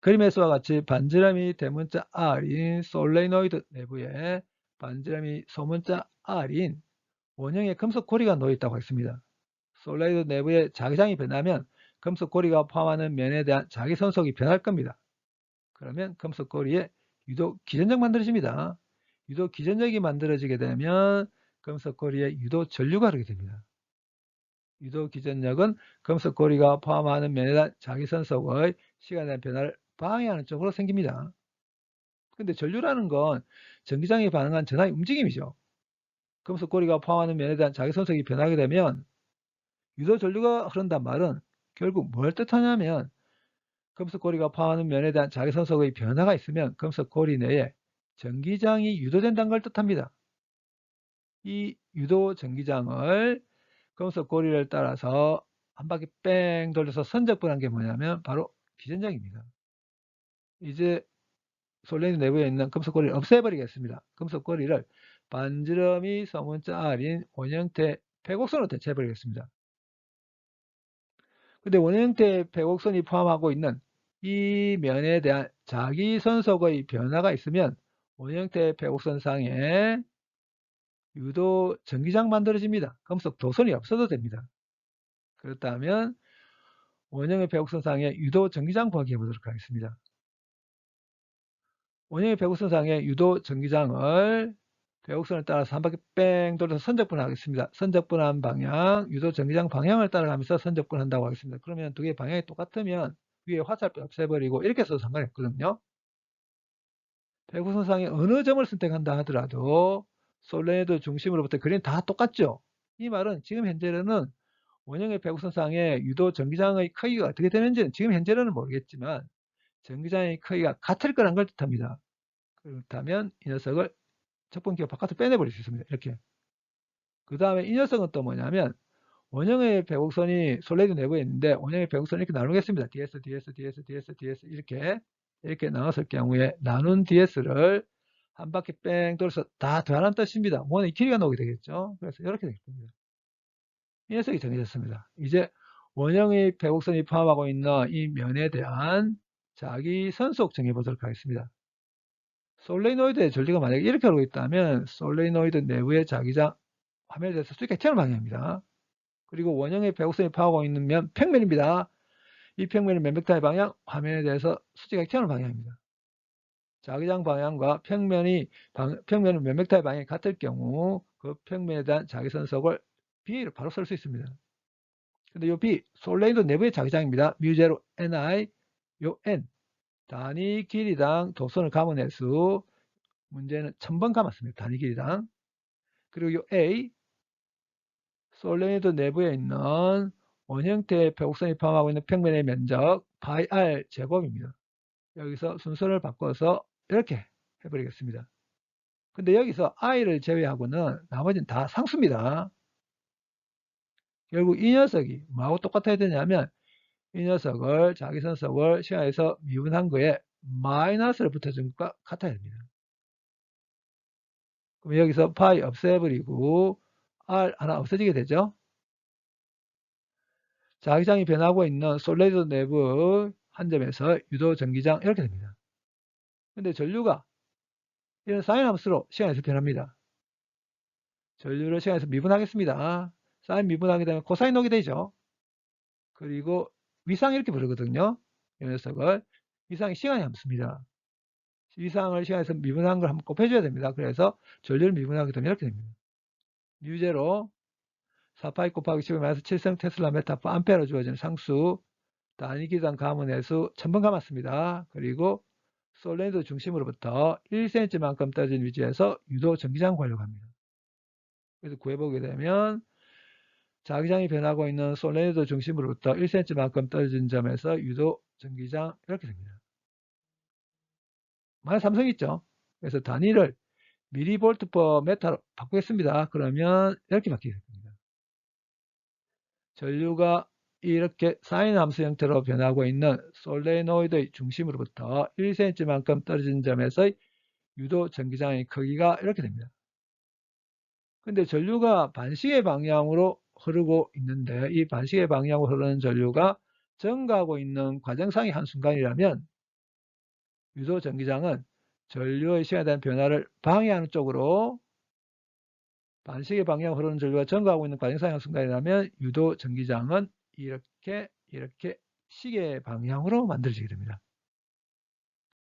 그림에서와 같이 반지름이 대문자 R인 솔레노이드 내부에 반지름이 소문자 R인 원형의 금속 고리가 놓여 있다고 했습니다. 솔레노이드 내부의 자기장이 변하면 금속 고리가 포함하는 면에 대한 자기 선속이 변할 겁니다. 그러면 금속 고리에 유도 기전력 만들어집니다. 유도 기전력이 만들어지게 되면 금속 고리에 유도 전류가 흐르게 됩니다. 유도 기전력은 금속 고리가 포함하는 면에 대한 자기선속의 시간에 대한 변화를 방해하는 쪽으로 생깁니다. 근데 전류라는 건 전기장에 반응한 전하의 움직임이죠. 금속 고리가 포함하는 면에 대한 자기선속이 변하게 되면 유도 전류가 흐른단 말은 결국 뭘 뜻하냐면 금속 고리가 포함하는 면에 대한 자기선속의 변화가 있으면 금속 고리 내에 전기장이 유도된다는 걸 뜻합니다. 이 유도 전기장을 금속 고리를 따라서 한 바퀴 뺑 돌려서 선적분한 게 뭐냐면 바로 기전력입니다. 이제 솔레니드 내부에 있는 금속 고리를 없애버리겠습니다. 금속 고리를 반지름이 소문자 R인 원형태 백옥선으로 대체해버리겠습니다. 근데 원형태 백옥선이 포함하고 있는 이 면에 대한 자기선속의 변화가 있으면 원형태 백옥선상에 유도 전기장 만들어집니다. 금속 도선이 없어도 됩니다. 그렇다면 원형의 백옥선상에 유도 전기장 보기 해보도록 하겠습니다. 원형의 백옥선상에 유도 전기장을 백옥선을 따라서 한 바퀴 뺑 돌려서 선적분하겠습니다. 선적분한 방향, 유도 전기장 방향을 따라가면서 선적분한다고 하겠습니다. 그러면 두 개의 방향이 똑같으면 위에 화살표 없애버리고 이렇게 써도 상관이 없거든요. 백옥선상에 어느 점을 선택한다 하더라도 솔레니드 중심으로부터 그림 다 똑같죠. 이 말은 지금 현재로는 원형의 백옥선상에 유도 전기장의 크기가 어떻게 되는지는 지금 현재로는 모르겠지만 전기장의 크기가 같을 거란 걸 뜻합니다. 그렇다면 이 녀석을 첫 번째 바깥으로 빼내버릴 수 있습니다. 이렇게. 그 다음에 이 녀석은 또 뭐냐면 원형의 백옥선이 솔레이드 내부에 있는데 원형의 백옥선을 이렇게 나누겠습니다. DS, DS, DS, DS, DS 이렇게 나눴을 경우에 나눈 DS를 한 바퀴 뺑 돌아서 다 더하는 뜻입니다. 원의 길이가 나오게 되겠죠. 그래서 이렇게 되겠습니다. 이 녀석이 정해졌습니다. 이제 원형의 백옥선이 포함하고 있는 이 면에 대한 자기 선속 정해보도록 하겠습니다. 솔레노이드의 전류가 만약에 이렇게 흐르고 있다면 솔레노이드 내부의 자기장 화면에 대해서 수직하게 튀어나오는 방향입니다. 그리고 원형의 백옥선이 파하고 있는 면 평면입니다. 이 평면의 맨벡터의 방향 화면에 대해서 수직하게 튀어나오는 방향입니다. 자기장 방향과 평면은 맨벡터의 방향이 같을 경우 그 평면에 대한 자기선속을 B로 바로 쓸 수 있습니다. 근데 이 B 솔레노이드 내부의 자기장입니다. 뮤제로 NI 요 N 단위 길이당 도선을 감은 횟수 문제는 1000번 감았습니다. 단위 길이당. 그리고 요 A 솔레니드 내부에 있는 원형태의 백옥선이 포함하고 있는 평면의 면적 파이 R 제곱입니다. 여기서 순서를 바꿔서 이렇게 해버리겠습니다. 근데 여기서 I를 제외하고는 나머지는 다 상수입니다. 결국 이 녀석이 뭐하고 똑같아야 되냐면 이 녀석을 자기선속을 시간에서 미분한 거에 마이너스를 붙여준 것과 같아야 됩니다. 그럼 여기서 파이 없애버리고 R 하나 없어지게 되죠. 자기장이 변하고 있는 솔레이드 내부 한 점에서 유도 전기장 이렇게 됩니다. 근데 전류가 이런 사인 함수로 시간에서 변합니다. 전류를 시간에서 미분하겠습니다. 사인 미분하게 되면 코사인 오게 되죠. 그리고 위상 이렇게 부르거든요. 이 녀석을 위상이 시간의 함수입니다. 위상을 시간에서 미분한 걸 한번 곱해줘야 됩니다. 그래서 전류를 미분하게 되면 이렇게 됩니다. 뮤제로 4파이 곱하기 10의 마이너스 7성 테슬라 메타 암페어로 주어지는 상수 단위 기당 감은 횟수 1000번 감았습니다. 그리고 솔레니드 중심으로부터 1cm만큼 떨어진 위치에서 유도 전기장 구하려고 합니다. 그래서 구해보게 되면 자기장이 변하고 있는 솔레니드 중심으로부터 1cm만큼 떨어진 점에서 유도 전기장 이렇게 됩니다. 만약 삼성 있죠. 그래서 단위를 미리볼트 퍼 메타로 바꾸겠습니다. 그러면 이렇게 바뀌게 됩니다. 전류가 이렇게 사인 함수 형태로 변하고 있는 솔레노이드의 중심으로부터 1cm만큼 떨어진 점에서의 유도 전기장의 크기가 이렇게 됩니다. 근데 전류가 반시계 방향으로 흐르고 있는데 이 반시계 방향으로 흐르는 전류가 증가하고 있는 과정상의 한순간이라면 유도 전기장은 전류의 시간에 대한 변화를 방해하는 쪽으로 반시계 방향으로 흐르는 전류가 증가하고 있는 과정상의 순간이라면 유도 전기장은 이렇게 시계 방향으로 만들어지게 됩니다.